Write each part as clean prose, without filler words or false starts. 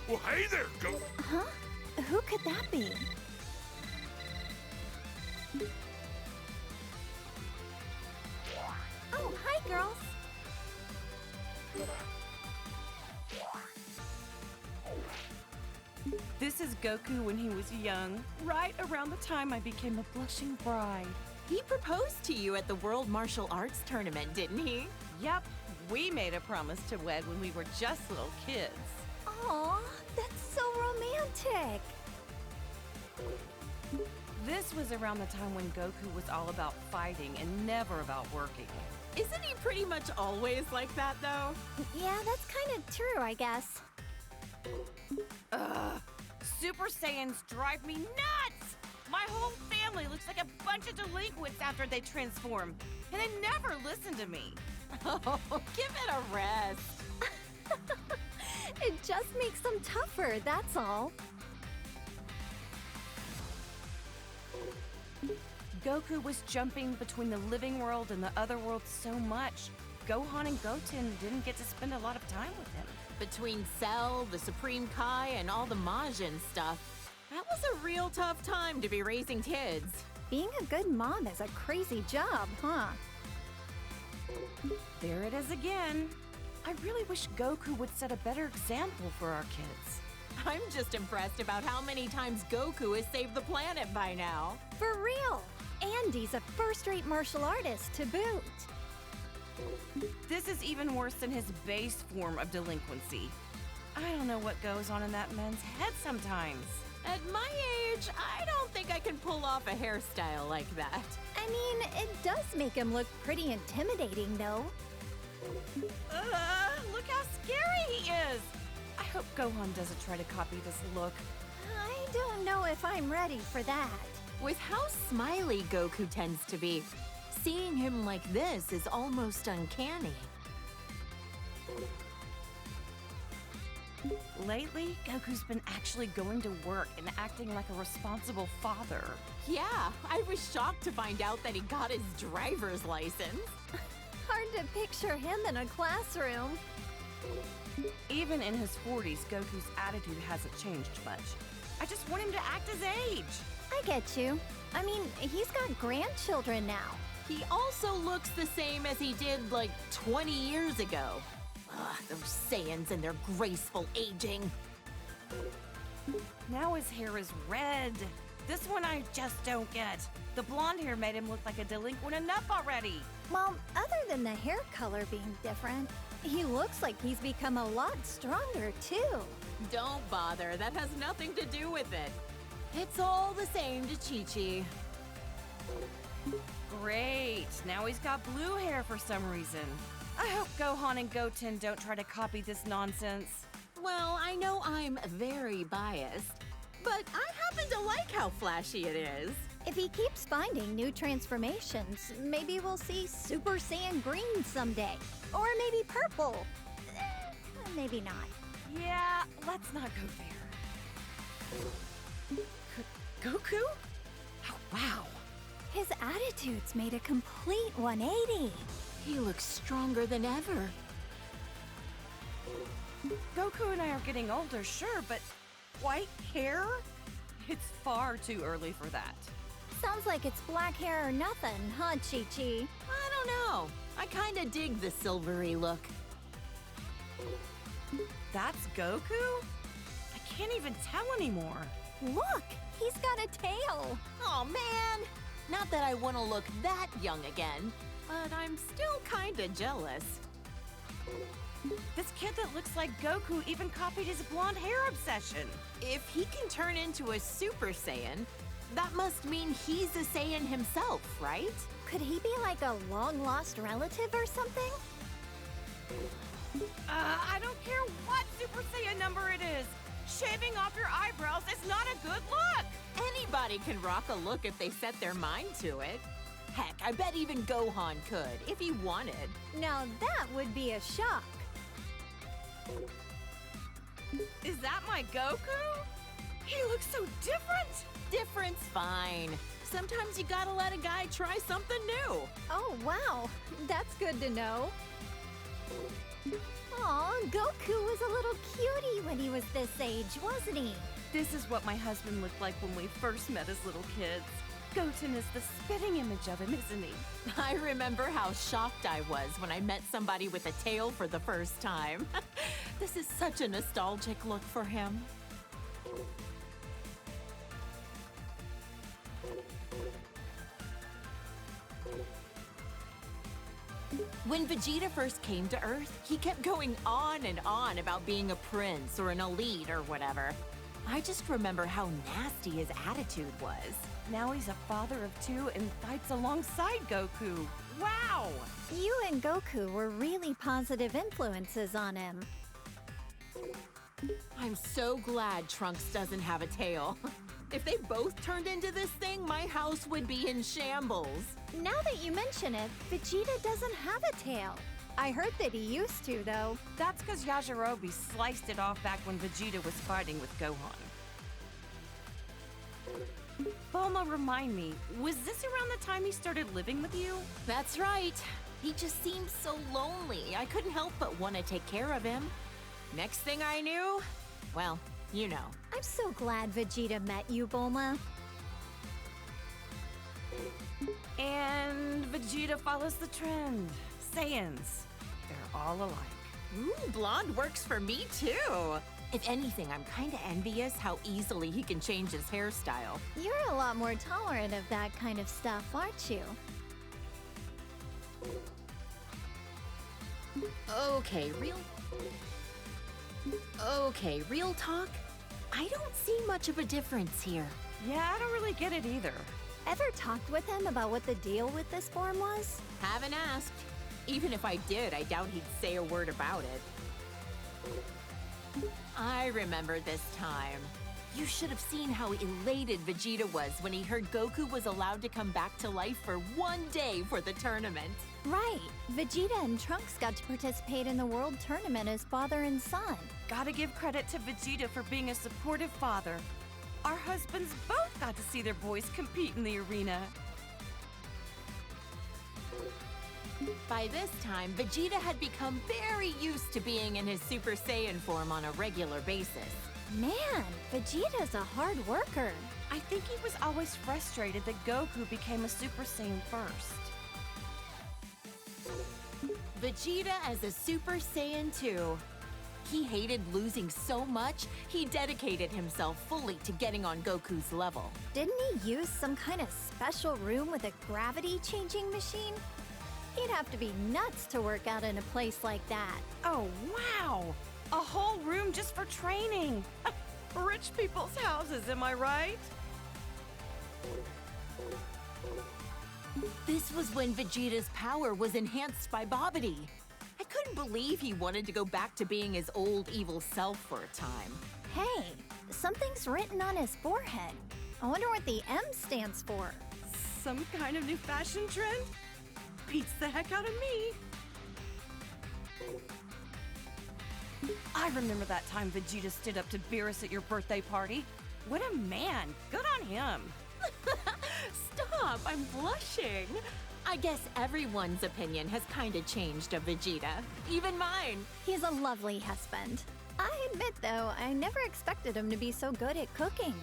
Well, hey there, Go. Huh? Who could that be? Oh, hi, girls. This is Goku when he was young, right around the time I became a blushing bride. He proposed to you at the World Martial Arts Tournament, didn't he? Yep, we made a promise to wed when we were just little kids. Aw, that's so romantic. This was around the time when Goku was all about fighting and never about working. Isn't he pretty much always like that, though? Yeah, that's kind of true, I guess. Super Saiyans drive me nuts! My whole family looks like a bunch of delinquents after they transform, and they never listen to me. Oh, give it a rest. It just makes them tougher, that's all. Goku was jumping between the living world and the other world so much, Gohan and Goten didn't get to spend a lot of time with him. Between Cell, the Supreme Kai, and all the Majin stuff, that was a real tough time to be raising kids. Being a good mom is a crazy job, huh? There it is again. I really wish Goku would set a better example for our kids. I'm just impressed about how many times Goku has saved the planet by now. For real! And he's a first-rate martial artist to boot. This is even worse than his base form of delinquency. I don't know what goes on in that man's head sometimes. At my age, I don't think I can pull off a hairstyle like that. I mean, it does make him look pretty intimidating, though. Look how scary he is! I hope Gohan doesn't try to copy this look. I don't know if I'm ready for that. With how smiley Goku tends to be, seeing him like this is almost uncanny. Lately, Goku's been actually going to work and acting like a responsible father. Yeah, I was shocked to find out that he got his driver's license. Hard to picture him in a classroom. Even in his 40s, Goku's attitude hasn't changed much. I just want him to act his age. I get you. I mean, he's got grandchildren now. He also looks the same as he did like 20 years ago. Ugh, those Saiyans and their graceful aging. Now his hair is red. This one I just don't get. The blonde hair made him look like a delinquent enough already. Well, other than the hair color being different, he looks like he's become a lot stronger, too. Don't bother, that has nothing to do with it. It's all the same to Chi-Chi. Great, now he's got blue hair for some reason. I hope Gohan and Goten don't try to copy this nonsense. Well, I know I'm very biased, but I happen to like how flashy it is. If he keeps finding new transformations, maybe we'll see Super Saiyan Green someday. Or maybe purple. Maybe not. Yeah, let's not go there. Goku? Oh, wow. His attitude's made a complete 180. He looks stronger than ever. Goku and I are getting older, sure, but white hair? It's far too early for that. Sounds like it's black hair or nothing, huh, Chi-Chi? I don't know. I kinda dig the silvery look. That's Goku? I can't even tell anymore. Look, he's got a tail. Oh man! Not that I want to look that young again, but I'm still kinda jealous. This kid that looks like Goku even copied his blonde hair obsession. If he can turn into a Super Saiyan, that must mean he's a Saiyan himself, right? Could he be like a long-lost relative or something? I don't care what Super Saiyan number it is. Shaving off your eyebrows is not a good look. Anybody can rock a look if they set their mind to it. Heck, I bet even Gohan could, if he wanted. Now that would be a shock. Is that my Goku? He looks so different. Different's fine. Sometimes you gotta let a guy try something new. Oh, wow. That's good to know. Aw, Goku was a little cutie when he was this age, wasn't he? This is what my husband looked like when we first met as little kids. Goten is the spitting image of him, isn't he? I remember how shocked I was when I met somebody with a tail for the first time. This is such a nostalgic look for him. When Vegeta first came to Earth, he kept going on and on about being a prince or an elite or whatever. I just remember how nasty his attitude was. Now he's a father of two and fights alongside Goku. Wow! You and Goku were really positive influences on him. I'm so glad Trunks doesn't have a tail. If they both turned into this thing, my house would be in shambles. Now that you mention it, Vegeta doesn't have a tail. I heard that he used to, though. That's because Yajirobe sliced it off back when Vegeta was fighting with Gohan. Bulma, remind me, was this around the time he started living with you? That's right. He just seemed so lonely. I couldn't help but want to take care of him. Next thing I knew, well, you know. I'm so glad Vegeta met you, Bulma. And Vegeta follows the trend. Saiyans, they're all alike. Ooh, blonde works for me too. If anything, I'm kind of envious how easily he can change his hairstyle. You're a lot more tolerant of that kind of stuff, aren't you? Okay, real talk. I don't see much of a difference here. Yeah, I don't really get it either. Ever talked with him about what the deal with this form was? Haven't asked. Even if I did, I doubt he'd say a word about it. I remember this time. You should have seen how elated Vegeta was when he heard Goku was allowed to come back to life for one day for the tournament. Right. Vegeta and Trunks got to participate in the World Tournament as father and son. Gotta give credit to Vegeta for being a supportive father. Our husbands both got to see their boys compete in the arena. By this time, Vegeta had become very used to being in his Super Saiyan form on a regular basis. Man, Vegeta's a hard worker. I think he was always frustrated that Goku became a Super Saiyan first. Vegeta as a Super Saiyan 2. He hated losing so much, he dedicated himself fully to getting on Goku's level. Didn't he use some kind of special room with a gravity-changing machine? He'd have to be nuts to work out in a place like that. Oh, wow! A whole room just for training! Rich people's houses, am I right? This was when Vegeta's power was enhanced by Babidi. I couldn't believe he wanted to go back to being his old evil self for a time. Hey, something's written on his forehead. I wonder what the M stands for. Some kind of new fashion trend? Beats the heck out of me. I remember that time Vegeta stood up to Beerus at your birthday party. What a man. Good on him. Stop, I'm blushing. I guess everyone's opinion has kind of changed of Vegeta, even mine. He's a lovely husband. I admit, though, I never expected him to be so good at cooking.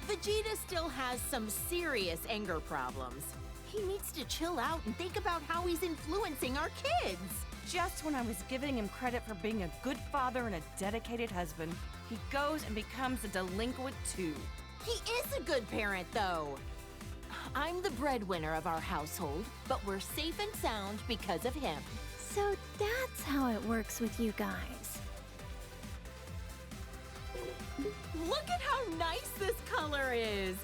Vegeta still has some serious anger problems. He needs to chill out and think about how he's influencing our kids. Just when I was giving him credit for being a good father and a dedicated husband, he goes and becomes a delinquent too. He is a good parent, though. I'm the breadwinner of our household, but we're safe and sound because of him. So that's how it works with you guys. Look at how nice this color is.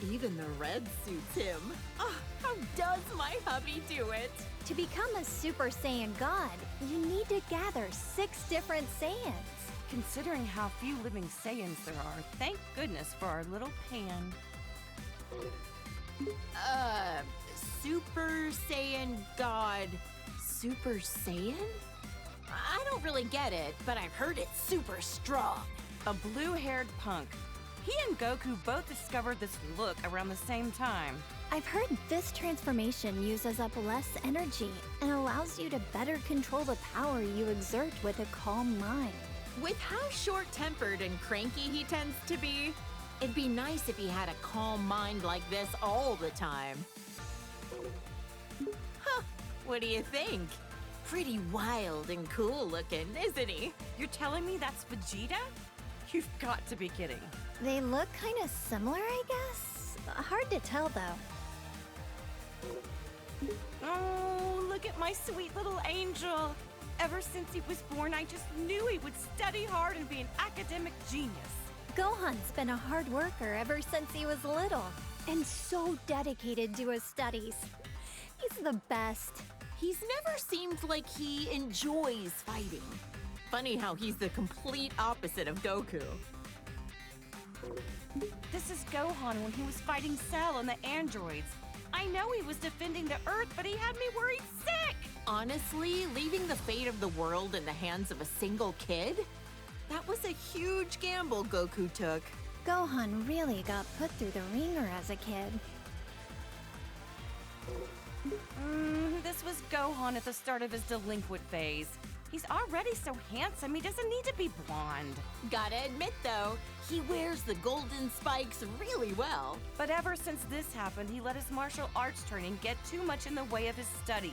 Even the red suits him. Oh, how does my hubby do it? To become a Super Saiyan God, you need to gather 6 different Saiyans. Considering how few living Saiyans there are, thank goodness for our little Pan. Super Saiyan God. Super Saiyan? I don't really get it, but I've heard it's super strong. A blue-haired punk. He and Goku both discovered this look around the same time. I've heard this transformation uses up less energy and allows you to better control the power you exert with a calm mind. With how short-tempered and cranky he tends to be, it'd be nice if he had a calm mind like this all the time. Huh, what do you think? Pretty wild and cool looking, isn't he? You're telling me that's Vegeta? You've got to be kidding. They look kind of similar, I guess. Hard to tell, though. Oh, look at my sweet little angel. Ever since he was born, I just knew he would study hard and be an academic genius. Gohan's been a hard worker ever since he was little, and so dedicated to his studies. He's the best. He's never seemed like he enjoys fighting. Funny how he's the complete opposite of Goku. This is Gohan when he was fighting Cell and the androids. I know he was defending the Earth, but he had me worried sick! Honestly, leaving the fate of the world in the hands of a single kid? That was a huge gamble Goku took. Gohan really got put through the ringer as a kid. This was Gohan at the start of his delinquent phase. He's already so handsome, he doesn't need to be blonde. Gotta admit though, he wears the golden spikes really well. But ever since this happened, he let his martial arts training get too much in the way of his studies.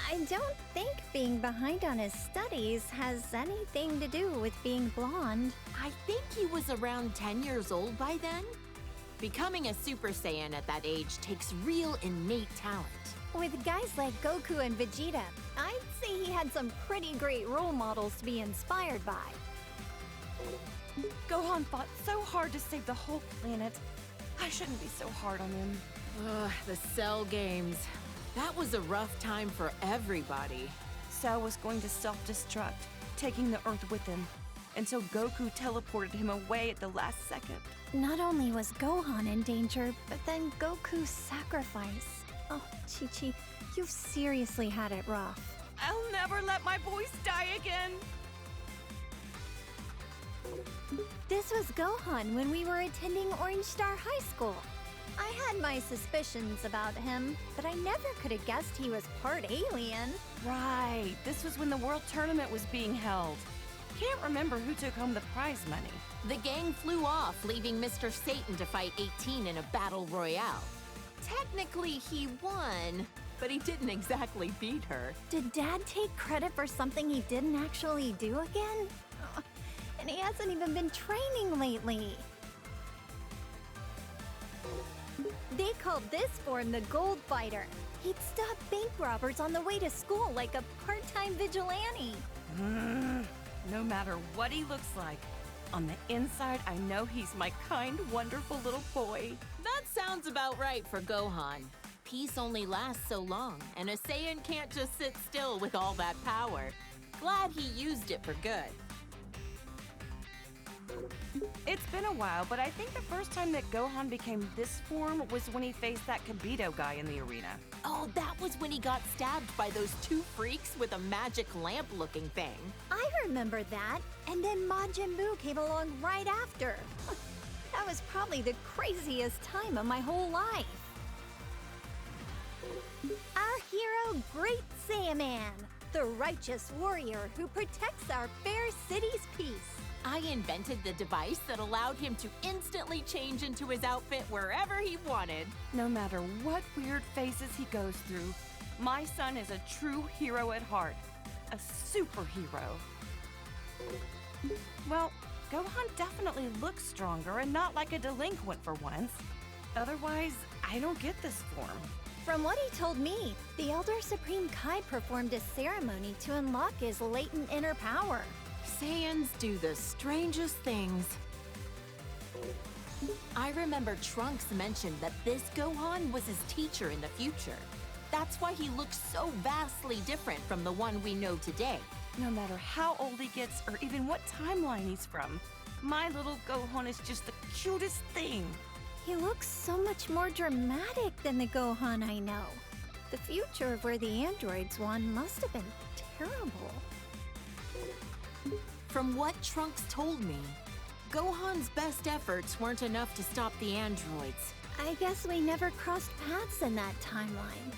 I don't think being behind on his studies has anything to do with being blonde. I think he was around 10 years old by then. Becoming a Super Saiyan at that age takes real innate talent. With guys like Goku and Vegeta, I'd say he had some pretty great role models to be inspired by. Gohan fought so hard to save the whole planet. I shouldn't be so hard on him. Ugh, the Cell games. That was a rough time for everybody. Cell was going to self-destruct, taking the Earth with him, until Goku teleported him away at the last second. Not only was Gohan in danger, but then Goku's sacrifice. Oh, Chi-Chi, you've seriously had it rough. I'll never let my boys die again. This was Gohan when we were attending Orange Star High School. I had my suspicions about him, but I never could have guessed he was part alien. Right, this was when the World Tournament was being held. Can't remember who took home the prize money. The gang flew off, leaving Mr. Satan to fight 18 in a battle royale. Technically, he won, but he didn't exactly beat her. Did Dad take credit for something he didn't actually do again? Ugh, and he hasn't even been training lately. They called this form the Gold Fighter. He'd stop bank robbers on the way to school like a part-time vigilante. No matter what he looks like, on the inside, I know he's my kind, wonderful little boy. That sounds about right for Gohan. Peace only lasts so long, and a Saiyan can't just sit still with all that power. Glad he used it for good. It's been a while, but I think the first time that Gohan became this form was when he faced that Kibito guy in the arena. Oh, that was when he got stabbed by those two freaks with a magic lamp-looking thing. I remember that, and then Majin Buu came along right after. That was probably the craziest time of my whole life. Our hero, Great Saiyaman, the righteous warrior who protects our fair city's peace. I invented the device that allowed him to instantly change into his outfit wherever he wanted. No matter what weird phases he goes through, my son is a true hero at heart. A superhero. Well, Gohan definitely looks stronger and not like a delinquent for once. Otherwise, I don't get this form. From what he told me, the Elder Supreme Kai performed a ceremony to unlock his latent inner power. Saiyans do the strangest things. I remember Trunks mentioned that this Gohan was his teacher in the future. That's why he looks so vastly different from the one we know today. No matter how old he gets or even what timeline he's from, my little Gohan is just the cutest thing. He looks so much more dramatic than the Gohan I know. The future of where the androids won must have been terrible. From what Trunks told me, Gohan's best efforts weren't enough to stop the androids. I guess we never crossed paths in that timeline.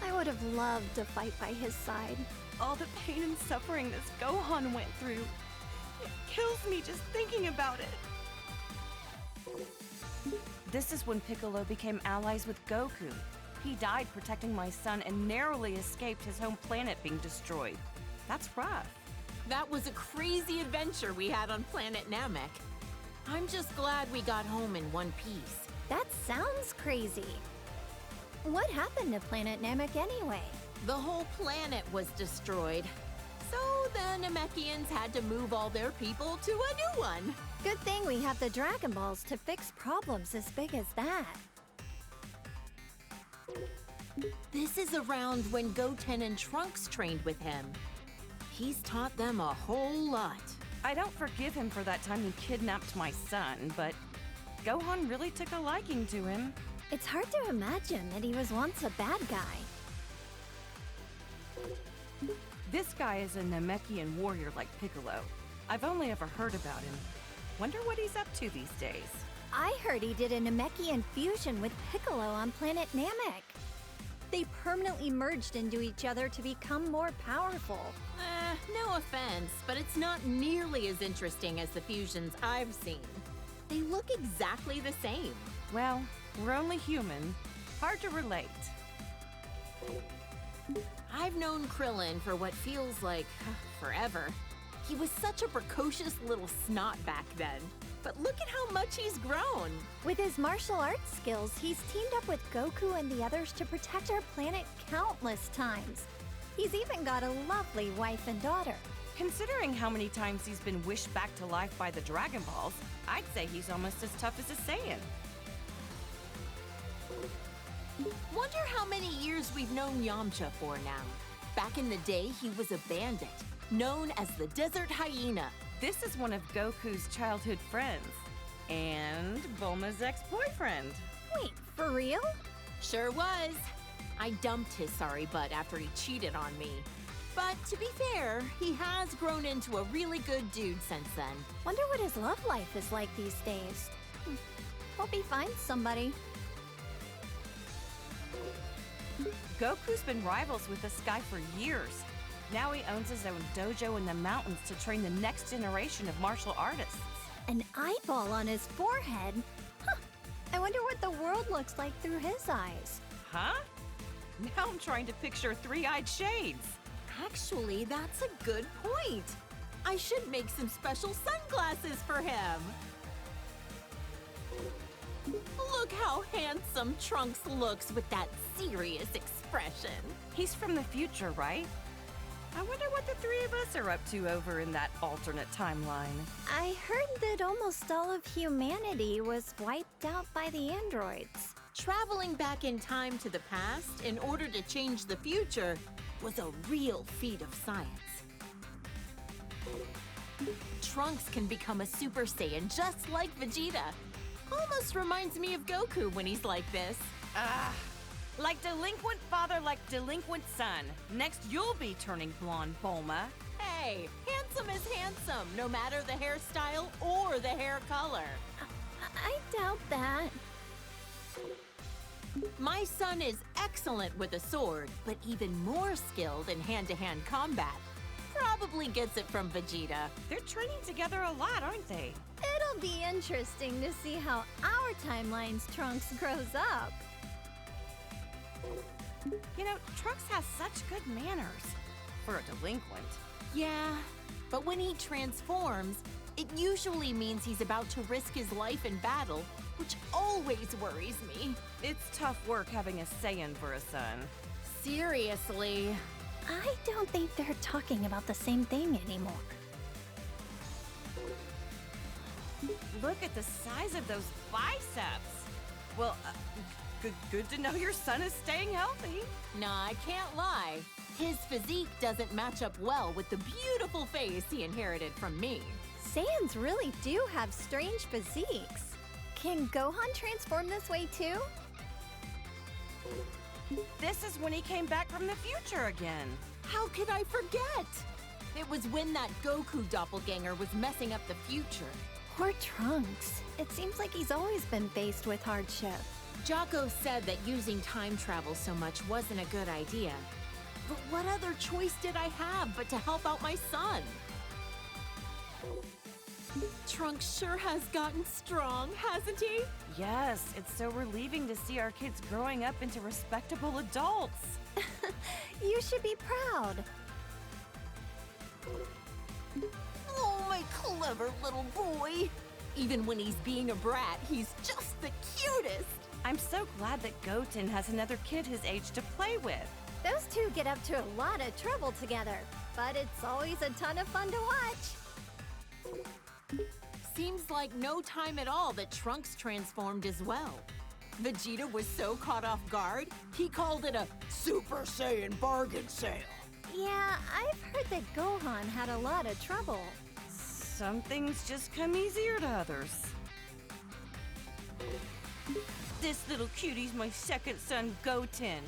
I would have loved to fight by his side. All the pain and suffering this Gohan went through. It kills me just thinking about it. This is when Piccolo became allies with Goku. He died protecting my son and narrowly escaped his home planet being destroyed. That's rough. That was a crazy adventure we had on Planet Namek. I'm just glad we got home in one piece. That sounds crazy. What happened to Planet Namek anyway? The whole planet was destroyed. So the Namekians had to move all their people to a new one. Good thing we have the Dragon Balls to fix problems as big as that. This is around when Goten and Trunks trained with him. He's taught them a whole lot. I don't forgive him for that time he kidnapped my son, but Gohan really took a liking to him. It's hard to imagine that he was once a bad guy. This guy is a Namekian warrior like Piccolo. I've only ever heard about him. Wonder what he's up to these days. I heard he did a Namekian fusion with Piccolo on planet Namek. They permanently merged into each other to become more powerful. No offense, but it's not nearly as interesting as the fusions I've seen. They look exactly the same. Well, we're only human. Hard to relate. I've known Krillin for what feels like forever. He was such a precocious little snot back then. But look at how much he's grown. With his martial arts skills, he's teamed up with Goku and the others to protect our planet countless times. He's even got a lovely wife and daughter. Considering how many times he's been wished back to life by the Dragon Balls, I'd say he's almost as tough as a Saiyan. Wonder how many years we've known Yamcha for now. Back in the day, he was a bandit, known as the Desert Hyena. This is one of Goku's childhood friends. And Bulma's ex-boyfriend. Wait, for real? Sure was. I dumped his sorry butt after he cheated on me. But to be fair, he has grown into a really good dude since then. Wonder what his love life is like these days. Hope he finds somebody. Goku's been rivals with this guy for years. Now he owns his own dojo in the mountains to train the next generation of martial artists. An eyeball on his forehead? Huh. I wonder what the world looks like through his eyes. Huh? Now I'm trying to picture three-eyed shades. Actually, that's a good point. I should make some special sunglasses for him. Look how handsome Trunks looks with that serious expression. He's from the future, right? I wonder what the three of us are up to over in that alternate timeline. I heard that almost all of humanity was wiped out by the androids. Traveling back in time to the past in order to change the future was a real feat of science. Trunks can become a Super Saiyan just like Vegeta. Almost reminds me of Goku when he's like this. Like delinquent father, like delinquent son. Next, you'll be turning blonde, Bulma. Hey, handsome is handsome, no matter the hairstyle or the hair color. I doubt that. My son is excellent with a sword, but even more skilled in hand-to-hand combat. Probably gets it from Vegeta. They're training together a lot, aren't they? It'll be interesting to see how our timeline's Trunks grows up. You know, Trunks has such good manners for a delinquent. Yeah, but when he transforms, it usually means he's about to risk his life in battle, which always worries me. It's tough work having a Saiyan for a son. Seriously. I don't think they're talking about the same thing anymore. Look at the size of those biceps. Well, good to know your son is staying healthy. Nah, I can't lie. His physique doesn't match up well with the beautiful face he inherited from me. Saiyans really do have strange physiques. Can Gohan transform this way too? This is when he came back from the future again. How could I forget? It was when that Goku doppelganger was messing up the future. Poor Trunks. It seems like he's always been faced with hardship. Jocko said that using time travel so much wasn't a good idea. But what other choice did I have but to help out my son? Trunks sure has gotten strong, hasn't he? Yes, it's so relieving to see our kids growing up into respectable adults. You should be proud. Oh, my clever little boy. Even when he's being a brat, he's just the cutest. I'm so glad that Goten has another kid his age to play with. Those two get up to a lot of trouble together, but it's always a ton of fun to watch. Seems like no time at all that Trunks transformed as well. Vegeta was so caught off guard, he called it a Super Saiyan bargain sale. Yeah, I've heard that Gohan had a lot of trouble. Some things just come easier to others. This little cutie's my second son, Goten.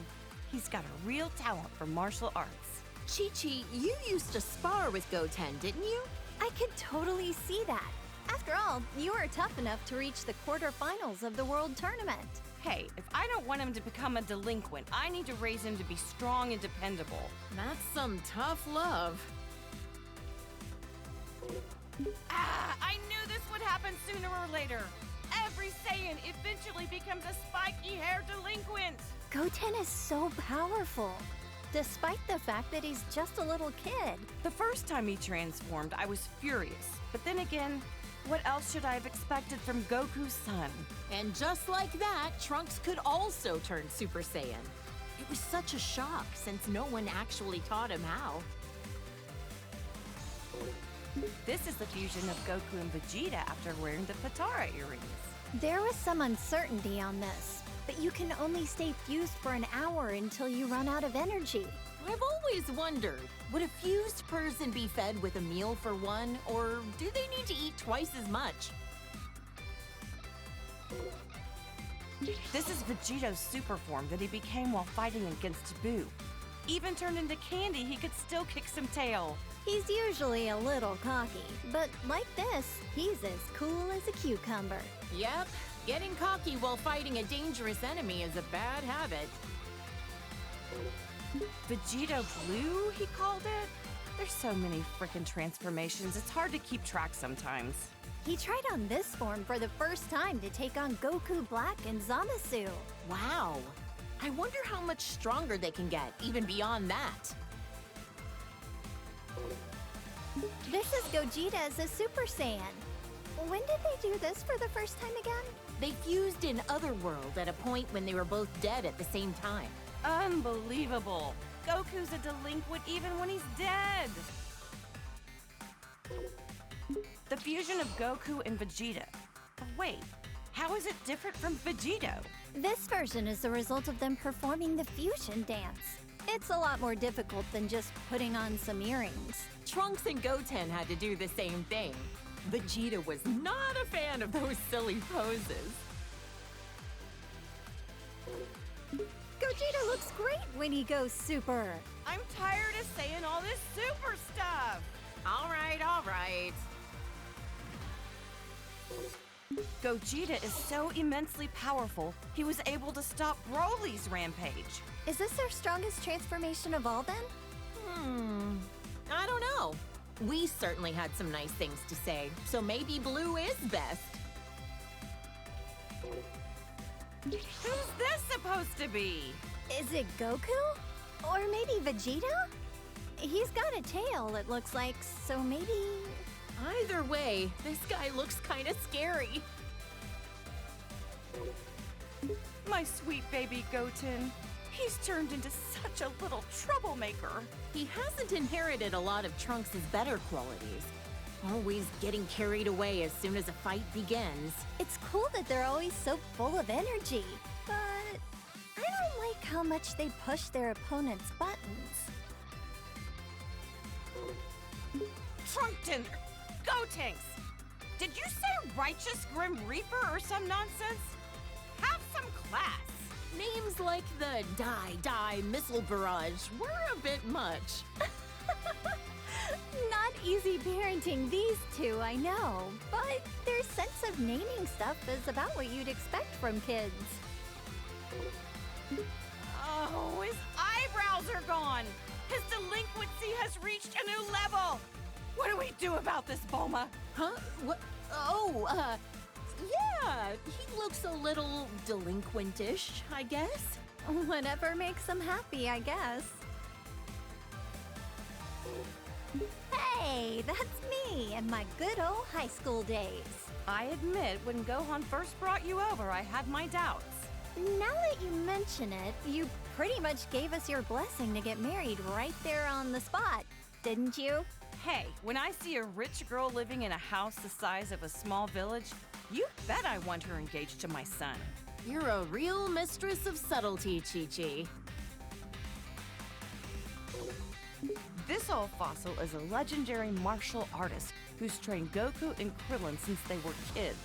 He's got a real talent for martial arts. Chi-Chi, you used to spar with Goten, didn't you? I could totally see that. After all, you were tough enough to reach the quarterfinals of the World Tournament. Hey, if I don't want him to become a delinquent, I need to raise him to be strong and dependable. That's some tough love. I knew this would happen sooner or later. Every Saiyan eventually becomes a spiky-haired delinquent. Goten is so powerful, despite the fact that he's just a little kid. The first time he transformed, I was furious. But then again, what else should I have expected from Goku's son? And just like that, Trunks could also turn Super Saiyan. It was such a shock since no one actually taught him how. This is the fusion of Goku and Vegeta after wearing the Potara earrings. There was some uncertainty on this, but you can only stay fused for an hour until you run out of energy. I've always wondered, would a fused person be fed with a meal for one, or do they need to eat twice as much? This is Vegeto's super form that he became while fighting against Boo. Even turned into candy, he could still kick some tail. He's usually a little cocky, but like this, he's as cool as a cucumber. Yep, getting cocky while fighting a dangerous enemy is a bad habit. Vegito Blue, he called it? There's so many frickin' transformations, it's hard to keep track sometimes. He tried on this form for the first time to take on Goku Black and Zamasu. Wow. I wonder how much stronger they can get, even beyond that. This is Gogeta as a Super Saiyan. When did they do this for the first time again? They fused in Otherworld at a point when they were both dead at the same time. Unbelievable! Goku's a delinquent even when he's dead! The fusion of Goku and Vegeta. But wait, how is it different from Vegito? This version is the result of them performing the fusion dance. It's a lot more difficult than just putting on some earrings. Trunks and Goten had to do the same thing. Vegeta was not a fan of those silly poses. Gogeta looks great when he goes super. I'm tired of saying all this super stuff! All right, all right. Gogeta is so immensely powerful, he was able to stop Broly's rampage. Is this their strongest transformation of all then? I don't know. We certainly had some nice things to say, so maybe Blue is best. Who's this supposed to be? Is it Goku? Or maybe Vegeta? He's got a tail, it looks like, so maybe... Either way, this guy looks kind of scary. My sweet baby Goten. He's turned into such a little troublemaker. He hasn't inherited a lot of Trunks' better qualities. Always getting carried away as soon as a fight begins. It's cool that they're always so full of energy, but I don't like how much they push their opponent's buttons. Trunkton! Gotenks! Did you say Righteous Grim Reaper or some nonsense? Have some class! Names like the Die Missile Barrage were a bit much. Not easy parenting these two, I know, but their sense of naming stuff is about what you'd expect from kids. Oh, his eyebrows are gone! His delinquency has reached a new level! What do we do about this, Bulma? Huh? What? Oh, yeah, he looks a little delinquentish, I guess. Whatever makes them happy, I guess. Hey, that's me and my good old high school days. I admit, when Gohan first brought you over, I had my doubts. Now that you mention it, you pretty much gave us your blessing to get married right there on the spot, didn't you? Hey, when I see a rich girl living in a house the size of a small village, you bet I want her engaged to my son. You're a real mistress of subtlety, Chi-Chi. This old fossil is a legendary martial artist who's trained Goku and Krillin since they were kids.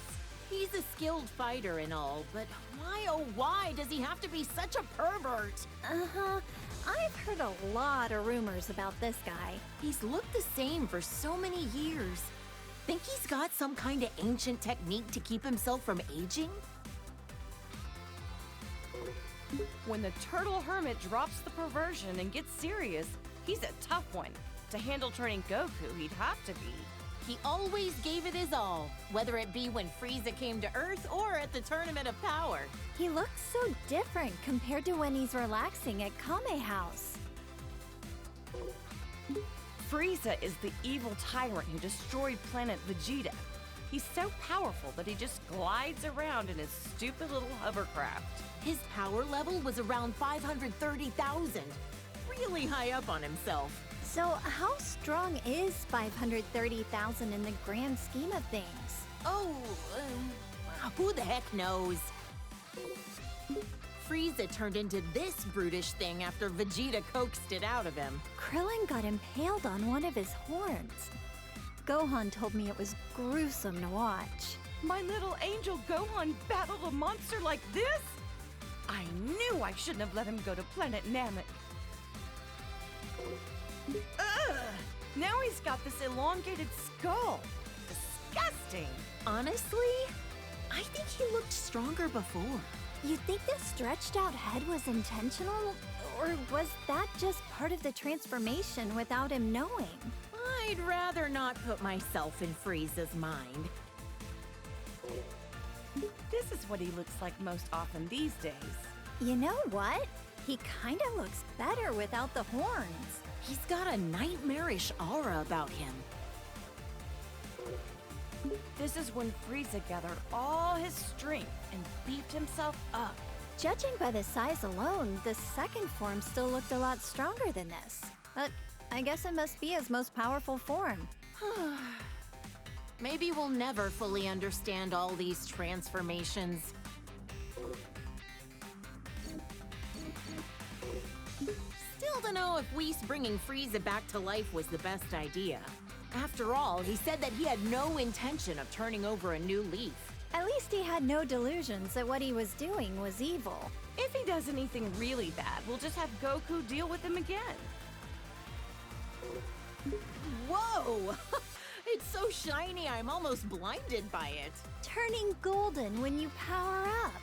He's a skilled fighter and all, but why oh why does he have to be such a pervert? Uh-huh. I've heard a lot of rumors about this guy. He's looked the same for so many years. Think he's got some kind of ancient technique to keep himself from aging? When the turtle hermit drops the perversion and gets serious, he's a tough one. To handle training Goku, he'd have to be. He always gave it his all, whether it be when Frieza came to Earth or at the Tournament of Power. He looks so different compared to when he's relaxing at Kame House. Frieza is the evil tyrant who destroyed planet Vegeta. He's so powerful that he just glides around in his stupid little hovercraft. His power level was around 530,000. Really high up on himself. So how strong is 530,000 in the grand scheme of things? Oh, who the heck knows? Frieza turned into this brutish thing after Vegeta coaxed it out of him. Krillin got impaled on one of his horns. Gohan told me it was gruesome to watch. My little angel Gohan battled a monster like this? I knew I shouldn't have let him go to Planet Namek. Ugh! Now he's got this elongated skull. Disgusting! Honestly, I think he looked stronger before. You think the stretched out head was intentional? Or was that just part of the transformation without him knowing? I'd rather not put myself in Frieza's mind. This is what he looks like most often these days. You know what? He kinda looks better without the horns. He's got a nightmarish aura about him. This is when Frieza gathered all his strength and beefed himself up. Judging by the size alone, the second form still looked a lot stronger than this. But I guess it must be his most powerful form. Maybe we'll never fully understand all these transformations. Still don't know if Whis bringing Frieza back to life was the best idea. After all, he said that he had no intention of turning over a new leaf. At least he had no delusions that what he was doing was evil. If he does anything really bad, we'll just have Goku deal with him again. Whoa! It's so shiny, I'm almost blinded by it. Turning golden when you power up.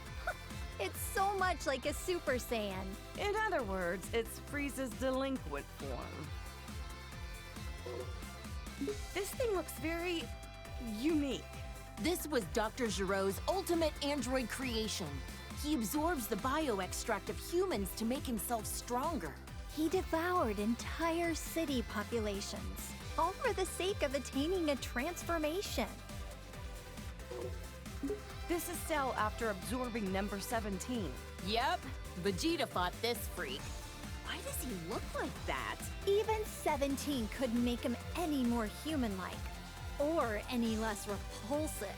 It's so much like a Super Saiyan. In other words, it's Frieza's delinquent form. This thing looks very unique. This was Dr. Giro's ultimate android creation. He absorbs the bioextract of humans to make himself stronger. He devoured entire city populations, all for the sake of attaining a transformation. This is Cell after absorbing number 17. Yep, Vegeta fought this freak. Why does he look like that? Even 17 couldn't make him any more human-like, or any less repulsive.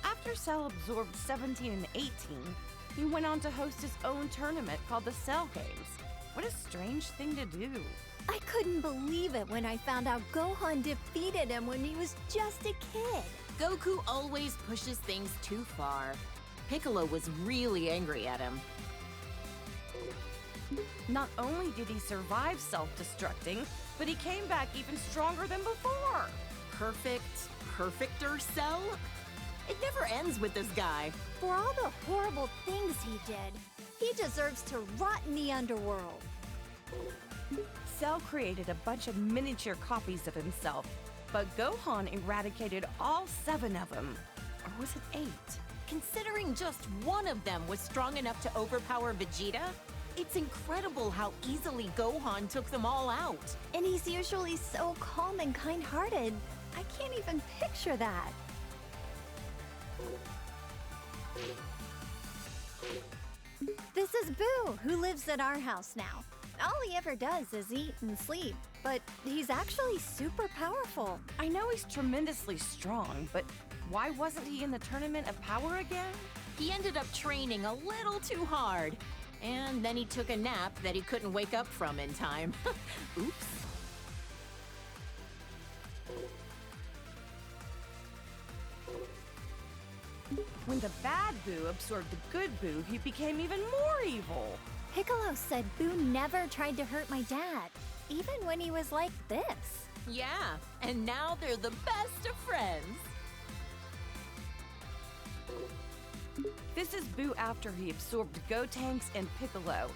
After Cell absorbed 17 and 18, he went on to host his own tournament called the Cell Games. What a strange thing to do. I couldn't believe it when I found out Gohan defeated him when he was just a kid. Goku always pushes things too far. Piccolo was really angry at him. Not only did he survive self-destructing, but he came back even stronger than before. Perfecter Cell? It never ends with this guy. For all the horrible things he did, he deserves to rot in the underworld. Cell created a bunch of miniature copies of himself, but Gohan eradicated all 7 of them. Or was it 8? Considering just one of them was strong enough to overpower Vegeta, it's incredible how easily Gohan took them all out. And he's usually so calm and kind-hearted. I can't even picture that. This is Boo, who lives at our house now. All he ever does is eat and sleep, but he's actually super powerful. I know he's tremendously strong, but why wasn't he in the Tournament of Power again? He ended up training a little too hard. And then he took a nap that he couldn't wake up from in time. Oops. When the bad Boo absorbed the good Boo, he became even more evil. Piccolo said Boo never tried to hurt my dad, even when he was like this. Yeah, and now they're the best of friends. This is Boo after he absorbed Gotenks and Piccolo.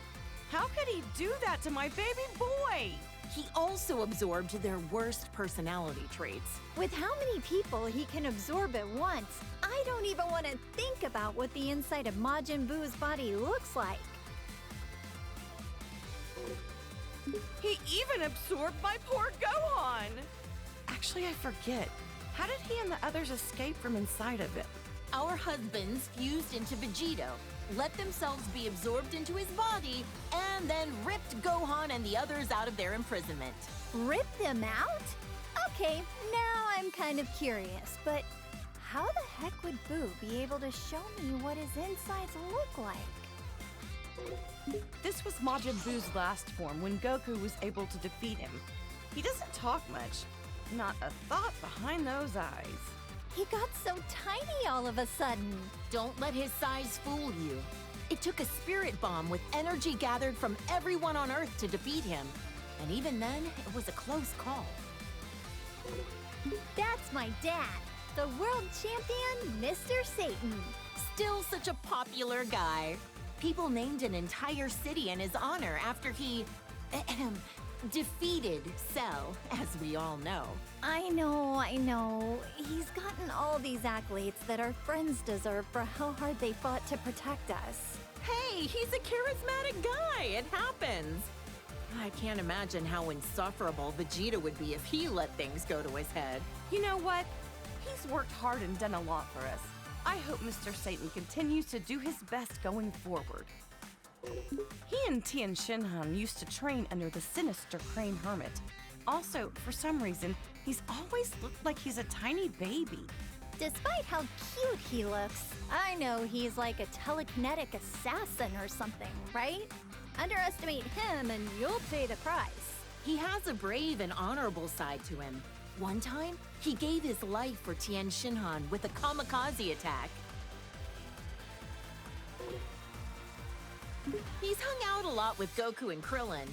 How could he do that to my baby boy? He also absorbed their worst personality traits. With how many people he can absorb at once, I don't even want to think about what the inside of Majin Buu's body looks like. He even absorbed my poor Gohan! Actually, I forget. How did he and the others escape from inside of him? Our husbands fused into Vegito, let themselves be absorbed into his body, and then ripped Gohan and the others out of their imprisonment. Rip them out? Okay, now I'm kind of curious, but how the heck would Boo be able to show me what his insides look like? This was Majin Buu's last form when Goku was able to defeat him. He doesn't talk much. Not a thought behind those eyes. He got so tiny all of a sudden. Don't let his size fool you. It took a spirit bomb with energy gathered from everyone on Earth to defeat him. And even then, it was a close call. That's my dad, the world champion, Mr. Satan. Still such a popular guy. People named an entire city in his honor after he defeated Cell, as we all know. I know. He's gotten all these accolades that our friends deserve for how hard they fought to protect us. Hey, he's a charismatic guy. It happens. I can't imagine how insufferable Vegeta would be if he let things go to his head. You know what? He's worked hard and done a lot for us. I hope Mr. Satan continues to do his best going forward. He and Tien Shinhan used to train under the sinister Crane Hermit. Also, for some reason, he's always looked like he's a tiny baby. Despite how cute he looks, I know he's like a telekinetic assassin or something, right? Underestimate him and you'll pay the price. He has a brave and honorable side to him. One time, he gave his life for Tien Shinhan with a kamikaze attack. He's hung out a lot with Goku and Krillin.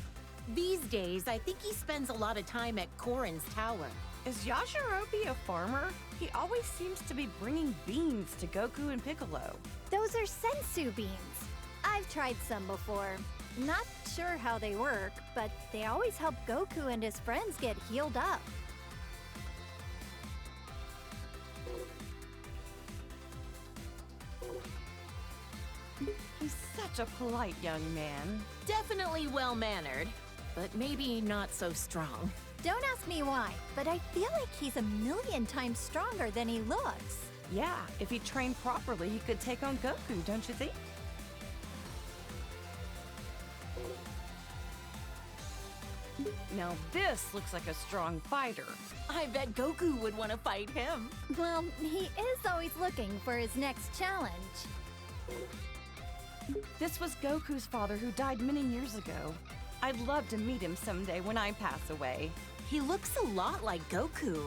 These days, I think he spends a lot of time at Korin's tower. Is Yajirobe a farmer? He always seems to be bringing beans to Goku and Piccolo. Those are sensu beans. I've tried some before. Not sure how they work, but they always help Goku and his friends get healed up. He's such a polite young man. Definitely well-mannered, but maybe not so strong. Don't ask me why, but I feel like he's a million times stronger than he looks. Yeah, if he trained properly, he could take on Goku, don't you think? Now this looks like a strong fighter. I bet Goku would want to fight him. Well, he is always looking for his next challenge. This was Goku's father who died many years ago. I'd love to meet him someday when I pass away. He looks a lot like Goku,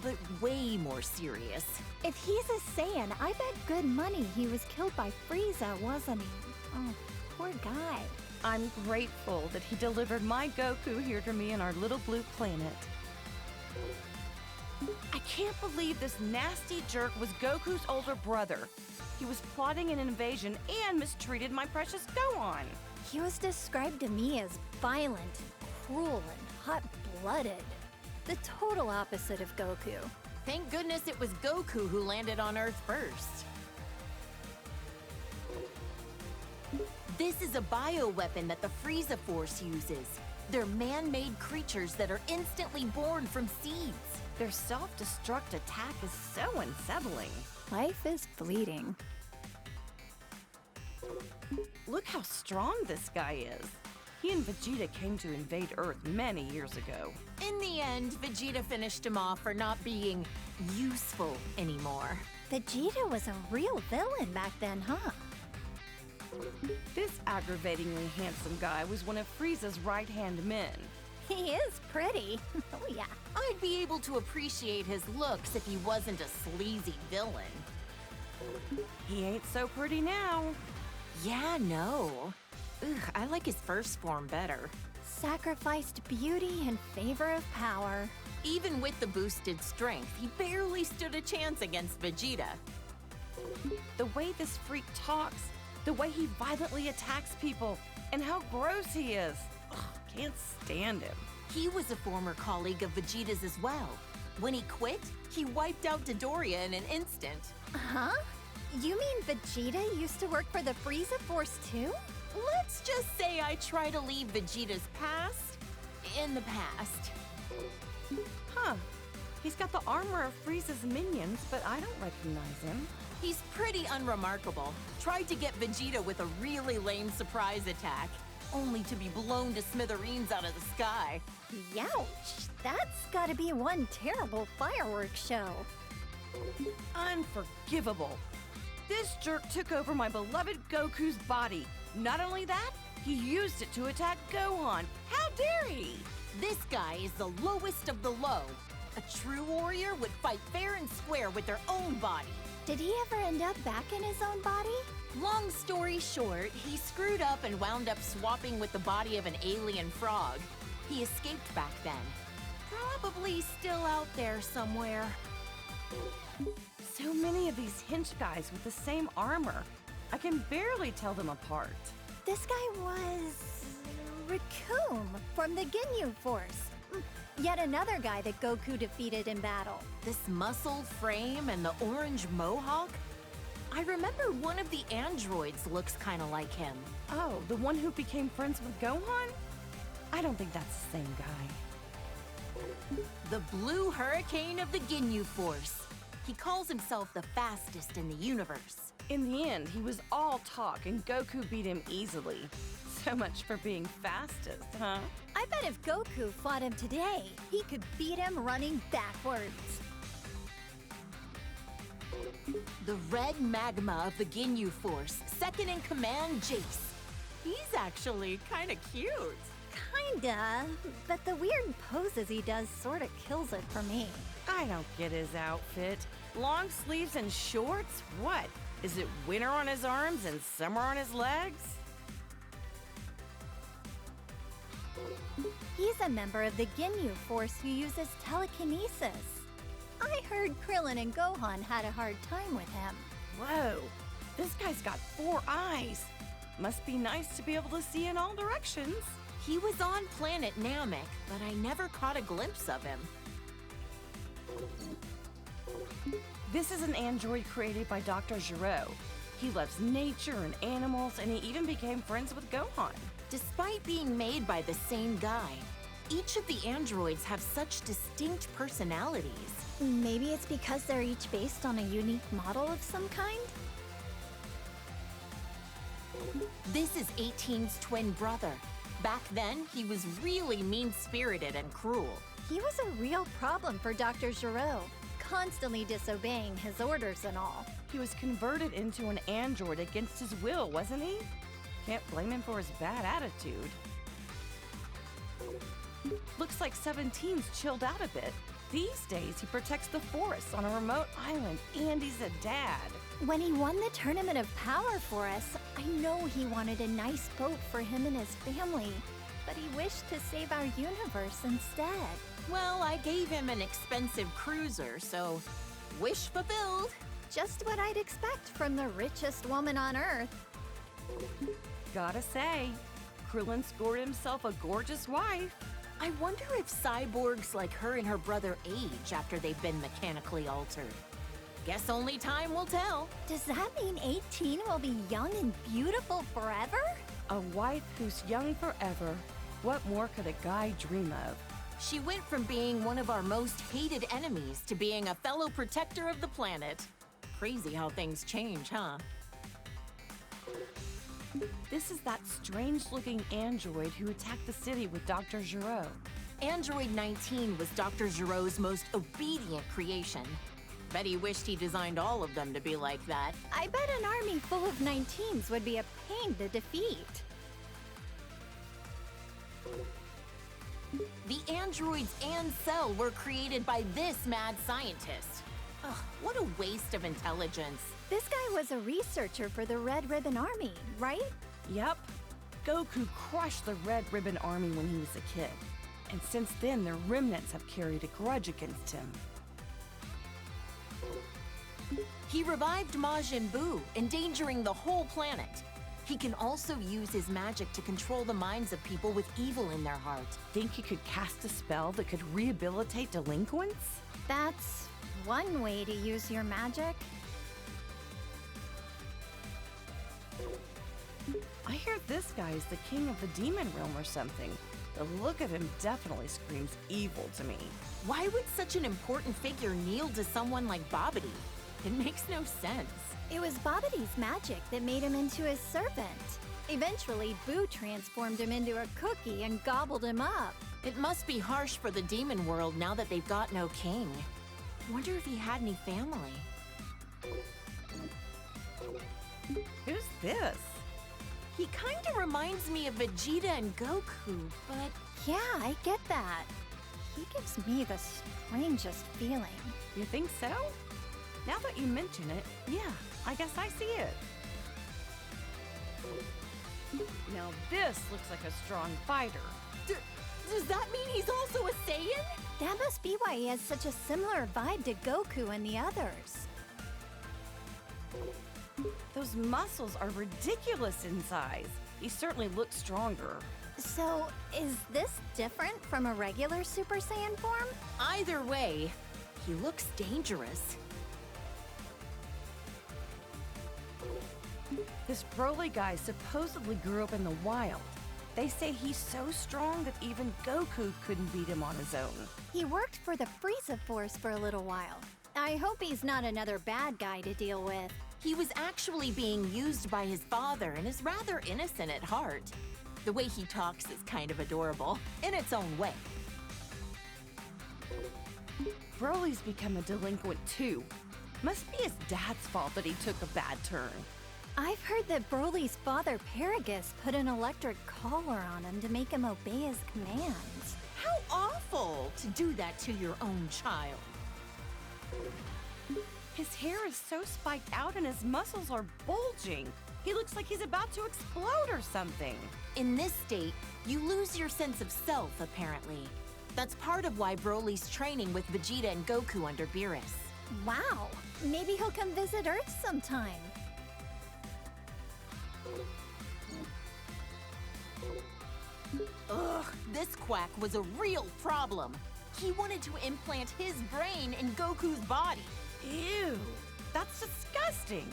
but way more serious. If he's a Saiyan, I bet good money he was killed by Frieza, wasn't he? Oh, poor guy. I'm grateful that he delivered my Goku here to me on our little blue planet. I can't believe this nasty jerk was Goku's older brother. He was plotting an invasion and mistreated my precious Gohan. He was described to me as violent, cruel, and hot-blooded. The total opposite of Goku. Thank goodness it was Goku who landed on Earth first. This is a bioweapon that the Frieza Force uses. They're man-made creatures that are instantly born from seeds. Their self-destruct attack is so unsettling. Life is fleeting. Look how strong this guy is. He and Vegeta came to invade Earth many years ago. In the end, Vegeta finished him off for not being useful anymore. Vegeta was a real villain back then, huh? This aggravatingly handsome guy was one of Frieza's right-hand men. He is pretty. Oh, yeah. I'd be able to appreciate his looks if he wasn't a sleazy villain. He ain't so pretty now. Yeah, no. Ugh, I like his first form better. Sacrificed beauty in favor of power. Even with the boosted strength, he barely stood a chance against Vegeta. The way this freak talks, the way he violently attacks people, and how gross he is. Ugh, can't stand him. He was a former colleague of Vegeta's as well. When he quit, he wiped out Dodoria in an instant. Huh? You mean Vegeta used to work for the Frieza Force too? Let's just say I try to leave Vegeta's past in the past. Huh. He's got the armor of Frieza's minions, but I don't recognize him. He's pretty unremarkable. Tried to get Vegeta with a really lame surprise attack, only to be blown to smithereens out of the sky. Youch! That's gotta be one terrible fireworks show. Unforgivable. This jerk took over my beloved Goku's body. Not only that, he used it to attack Gohan. How dare he? This guy is the lowest of the low. A true warrior would fight fair and square with their own body. Did he ever end up back in his own body? Long story short, he screwed up and wound up swapping with the body of an alien frog. He escaped back then. Probably still out there somewhere. So many of these hench guys with the same armor. I can barely tell them apart. This guy was... Recoome from the Ginyu Force. Yet another guy that Goku defeated in battle. This muscle frame and the orange mohawk? I remember one of the androids looks kind of like him. Oh, the one who became friends with Gohan? I don't think that's the same guy. The Blue Hurricane of the Ginyu Force. He calls himself the fastest in the universe. In the end, he was all talk and Goku beat him easily. So much for being fastest, huh? I bet if Goku fought him today, he could beat him running backwards. The red magma of the Ginyu Force, second in command, Jace. He's actually kind of cute. Kinda, but the weird poses he does sorta kills it for me. I don't get his outfit. Long sleeves and shorts? What? Is it winter on his arms and summer on his legs? He's a member of the Ginyu Force who uses telekinesis. I heard Krillin and Gohan had a hard time with him. Whoa, this guy's got 4 eyes. Must be nice to be able to see in all directions. He was on planet Namek, but I never caught a glimpse of him. This is an android created by Dr. Gero. He loves nature and animals, and he even became friends with Gohan. Despite being made by the same guy, each of the androids have such distinct personalities. Maybe it's because they're each based on a unique model of some kind? This is 18's twin brother. Back then, he was really mean-spirited and cruel. He was a real problem for Dr. Gero, constantly disobeying his orders and all. He was converted into an android against his will, wasn't he? Can't blame him for his bad attitude. Looks like 17's chilled out a bit. These days, he protects the forests on a remote island, and he's a dad. When he won the Tournament of Power for us, I know he wanted a nice boat for him and his family, but he wished to save our universe instead. Well, I gave him an expensive cruiser, so wish fulfilled. Just what I'd expect from the richest woman on Earth. Gotta say, Krillin scored himself a gorgeous wife. I wonder if cyborgs like her and her brother age after they've been mechanically altered. Guess only time will tell. Does that mean 18 will be young and beautiful forever? A wife who's young forever. What more could a guy dream of? She went from being one of our most hated enemies to being a fellow protector of the planet. Crazy how things change, huh? This is that strange-looking android who attacked the city with Dr. Gero. Android 19 was Dr. Gero's most obedient creation. Bet he wished he designed all of them to be like that. I bet an army full of 19s would be a pain to defeat. The androids and Cell were created by this mad scientist. Ugh, what a waste of intelligence. This guy was a researcher for the Red Ribbon Army, right? Yep. Goku crushed the Red Ribbon Army when he was a kid. And since then, the remnants have carried a grudge against him. He revived Majin Buu, endangering the whole planet. He can also use his magic to control the minds of people with evil in their heart. Think he could cast a spell that could rehabilitate delinquents? That's one way to use your magic. I hear this guy is the king of the demon realm or something. The look of him definitely screams evil to me. Why would such an important figure kneel to someone like Babidi? It makes no sense. It was Babidi's magic that made him into his servant. Eventually, Boo transformed him into a cookie and gobbled him up. It must be harsh for the demon world now that they've got no king. Wonder if he had any family. Who's this? He kinda reminds me of Vegeta and Goku, but Yeah, I get that. He gives me the strangest feeling. You think so? Now that you mention it, yeah, I guess I see it. Now this looks like a strong fighter. does that mean he's also a Saiyan? That must be why he has such a similar vibe to Goku and the others. Those muscles are ridiculous in size. He certainly looks stronger. So, is this different from a regular Super Saiyan form? Either way, he looks dangerous. This Broly guy supposedly grew up in the wild. They say he's so strong that even Goku couldn't beat him on his own. He worked for the Frieza Force for a little while. I hope he's not another bad guy to deal with. He was actually being used by his father and is rather innocent at heart. The way he talks is kind of adorable, in its own way. Broly's become a delinquent too. Must be his dad's fault that he took a bad turn. I've heard that Broly's father, Paragus, put an electric collar on him to make him obey his commands. How awful to do that to your own child. His hair is so spiked out and his muscles are bulging. He looks like he's about to explode or something. In this state, you lose your sense of self, apparently. That's part of why Broly's training with Vegeta and Goku under Beerus. Wow, maybe he'll come visit Earth sometime. Ugh, this quack was a real problem. He wanted to implant his brain in Goku's body. Ew, that's disgusting.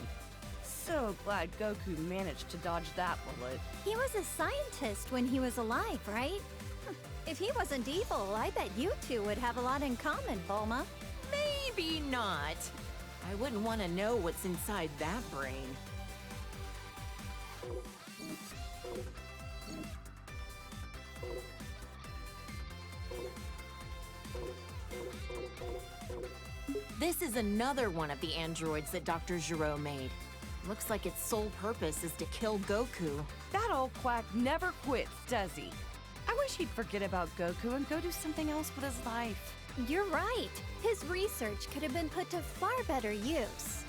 So glad Goku managed to dodge that bullet. He was a scientist when he was alive, right? If he wasn't evil, I bet you two would have a lot in common, Bulma. Maybe not. I wouldn't want to know what's inside that brain. This is another one of the androids that Dr. Gero made. Looks like its sole purpose is to kill Goku. That old quack never quits, does he? I wish he'd forget about Goku and go do something else with his life. You're right. His research could have been put to far better use.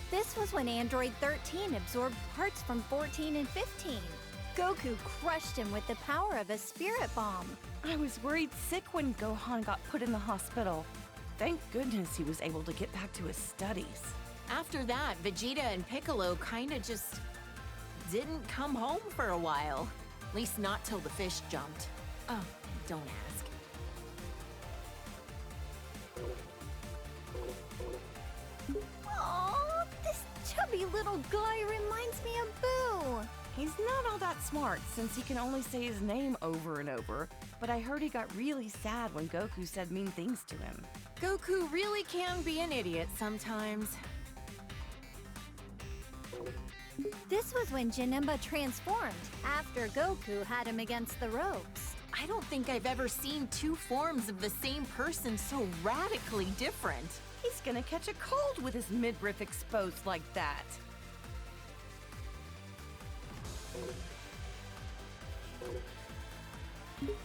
This was when Android 13 absorbed parts from 14 and 15. Goku crushed him with the power of a spirit bomb. I was worried sick when Gohan got put in the hospital. Thank goodness he was able to get back to his studies. After that, Vegeta and Piccolo kinda just didn't come home for a while. At least not till the fish jumped. Oh, don't ask. Aww, this chubby little guy reminds me of Boo. He's not all that smart since he can only say his name over and over, but I heard he got really sad when Goku said mean things to him. Goku really can be an idiot sometimes. This was when Janemba transformed, after Goku had him against the ropes. I don't think I've ever seen two forms of the same person so radically different. He's gonna catch a cold with his midriff exposed like that.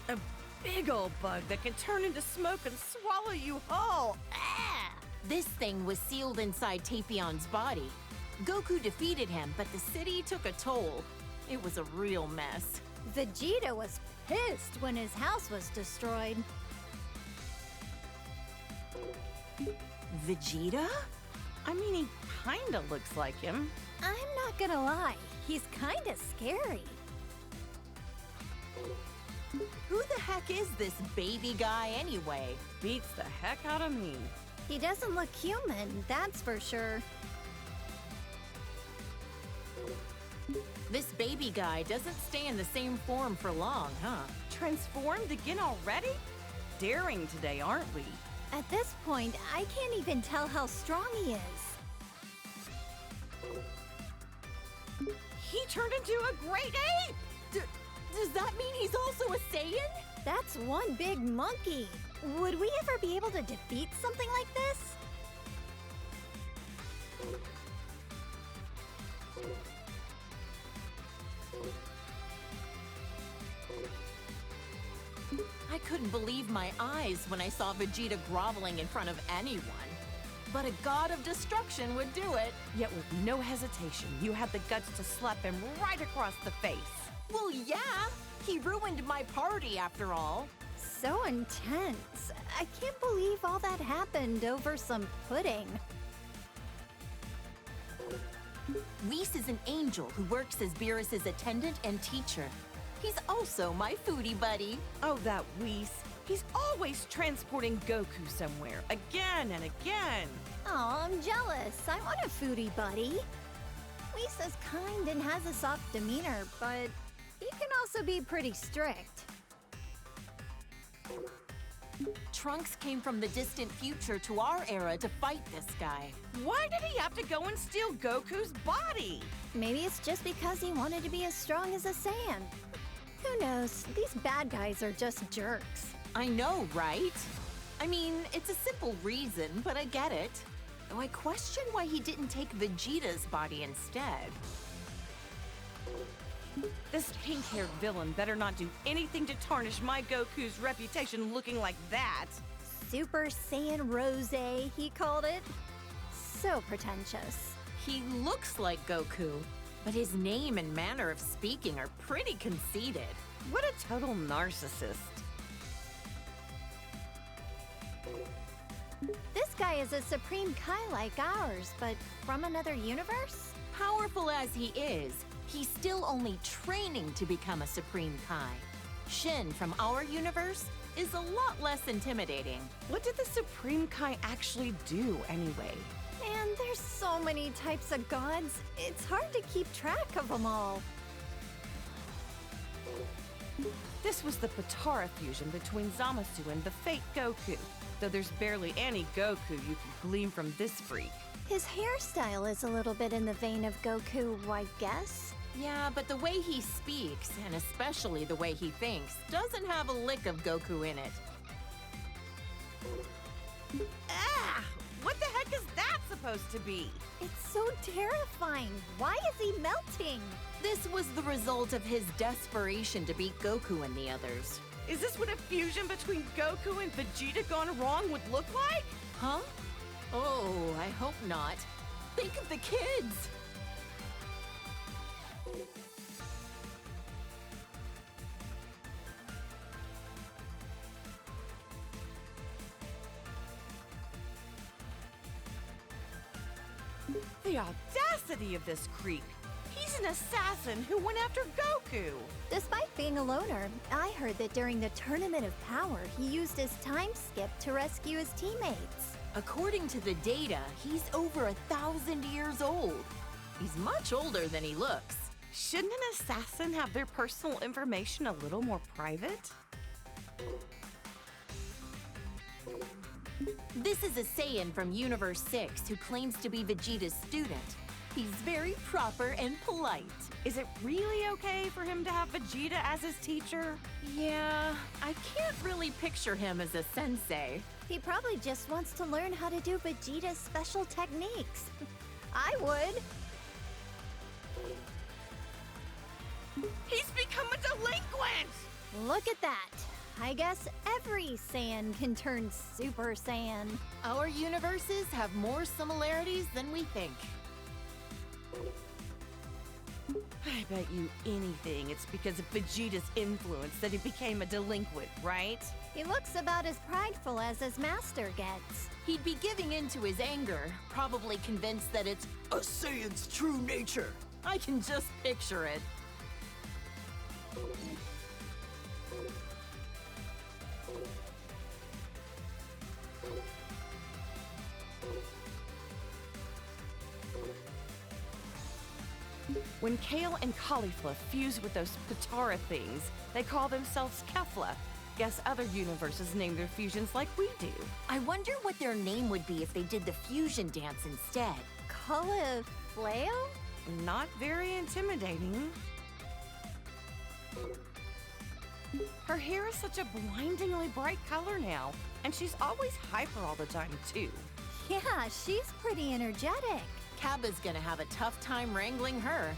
A big old bug that can turn into smoke and swallow you whole. Ah! This thing was sealed inside Tapion's body. Goku defeated him, but the city took a toll. It was a real mess. Vegeta was pissed when his house was destroyed. Vegeta? I mean, he kinda looks like him. I'm not gonna lie, he's kinda scary. Who the heck is this baby guy anyway? Beats the heck out of me. He doesn't look human, that's for sure. This baby guy doesn't stay in the same form for long, huh? Transformed again already? Daring today, aren't we? At this point, I can't even tell how strong he is. He turned into a great ape! Does that mean he's also a Saiyan? That's one big monkey. Would we ever be able to defeat something like this? I couldn't believe my eyes when I saw Vegeta groveling in front of anyone. But a god of destruction would do it. Yet with no hesitation, you had the guts to slap him right across the face. Well, yeah. He ruined my party after all. So intense. I can't believe all that happened over some pudding. Whis is an angel who works as Beerus's attendant and teacher. He's also my foodie buddy. Oh, that Whis. He's always transporting Goku somewhere, again and again. Oh, I'm jealous. I want a foodie buddy. Lisa's kind and has a soft demeanor, but he can also be pretty strict. Trunks came from the distant future to our era to fight this guy. Why did he have to go and steal Goku's body? Maybe it's just because he wanted to be as strong as a Saiyan. Who knows? These bad guys are just jerks. I know, right? I mean, it's a simple reason, but I get it. Though I question why he didn't take Vegeta's body instead. This pink-haired villain better not do anything to tarnish my Goku's reputation looking like that. Super Saiyan Rose, he called it. So pretentious. He looks like Goku, but his name and manner of speaking are pretty conceited. What a total narcissist. This guy is a Supreme Kai like ours, but from another universe? Powerful as he is, he's still only training to become a Supreme Kai. Shin from our universe is a lot less intimidating. What did the Supreme Kai actually do anyway? Man, there's so many types of gods, it's hard to keep track of them all. This was the Potara fusion between Zamasu and the fake Goku, though there's barely any Goku you can glean from this freak. His hairstyle is a little bit in the vein of Goku, I guess. Yeah, but the way he speaks, and especially the way he thinks, doesn't have a lick of Goku in it. Ah! What the heck is that supposed to be? It's so terrifying. Why is he melting? This was the result of his desperation to beat Goku and the others. Is this what a fusion between Goku and Vegeta gone wrong would look like? Huh? Oh, I hope not. Think of the kids! The audacity of this creep! He's an assassin who went after Goku! Despite being a loner, I heard that during the Tournament of Power, he used his time skip to rescue his teammates. According to the data, he's over 1,000 years old. He's much older than he looks. Shouldn't an assassin have their personal information a little more private? This is a Saiyan from Universe 6 who claims to be Vegeta's student. He's very proper and polite. Is it really okay for him to have Vegeta as his teacher? Yeah, I can't really picture him as a sensei. He probably just wants to learn how to do Vegeta's special techniques. I would. He's become a delinquent! Look at that. I guess every Saiyan can turn Super Saiyan. Our universes have more similarities than we think. I bet you anything it's because of Vegeta's influence that he became a delinquent, right? He looks about as prideful as his master gets. He'd be giving in to his anger, probably convinced that it's a Saiyan's true nature. I can just picture it. When Kale and Caulifla fuse with those Potara things, they call themselves Kefla. Guess other universes name their fusions like we do. I wonder what their name would be if they did the fusion dance instead. Cauliflail? Not very intimidating. Her hair is such a blindingly bright color now, and she's always hyper all the time, too. Yeah, she's pretty energetic. Cabba's gonna have a tough time wrangling her.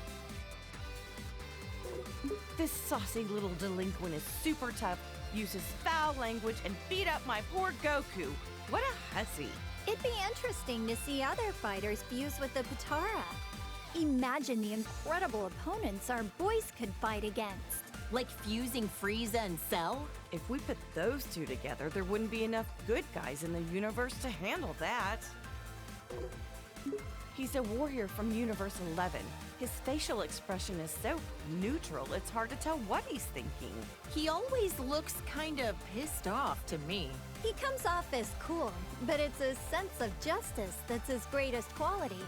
This saucy little delinquent is super tough, uses foul language, and beat up my poor Goku. What a hussy. It'd be interesting to see other fighters fuse with the Potara. Imagine the incredible opponents our boys could fight against. Like fusing Frieza and Cell? If we put those two together, there wouldn't be enough good guys in the universe to handle that. He's a warrior from Universe 11. His facial expression is so neutral, it's hard to tell what he's thinking. He always looks kinda pissed off to me. He comes off as cool, but it's his sense of justice that's his greatest quality.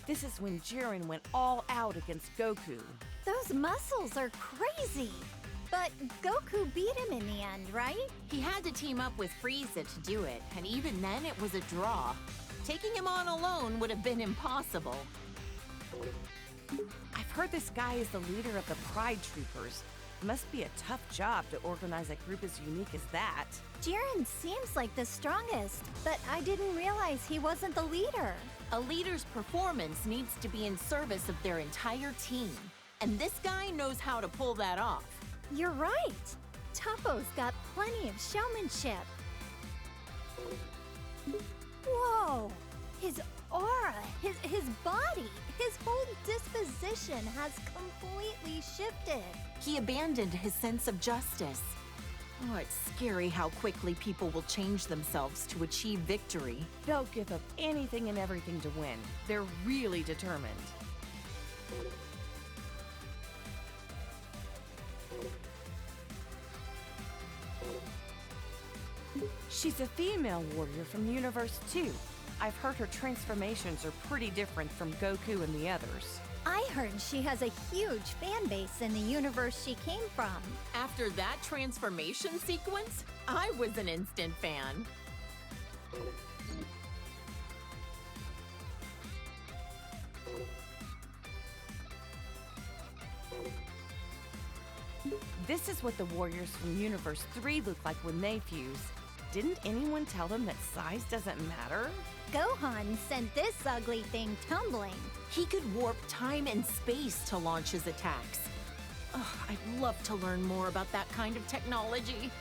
This is when Jiren went all out against Goku. Those muscles are crazy. But Goku beat him in the end, right? He had to team up with Frieza to do it, and even then it was a draw. Taking him on alone would have been impossible. I've heard this guy is the leader of the Pride Troopers. Must be a tough job to organize a group as unique as that. Jiren seems like the strongest, but I didn't realize he wasn't the leader. A leader's performance needs to be in service of their entire team. And this guy knows how to pull that off. You're right. Toppo's got plenty of showmanship. Whoa! His aura, his body, his whole disposition has completely shifted. He abandoned his sense of justice. Oh, it's scary how quickly people will change themselves to achieve victory. They'll give up anything and everything to win. They're really determined. She's a female warrior from Universe 2. I've heard her transformations are pretty different from Goku and the others. I heard she has a huge fan base in the universe she came from. After that transformation sequence, I was an instant fan. This is what the warriors from Universe 3 look like when they fuse. Didn't anyone tell them that size doesn't matter? Gohan sent this ugly thing tumbling. He could warp time and space to launch his attacks. Ugh, I'd love to learn more about that kind of technology.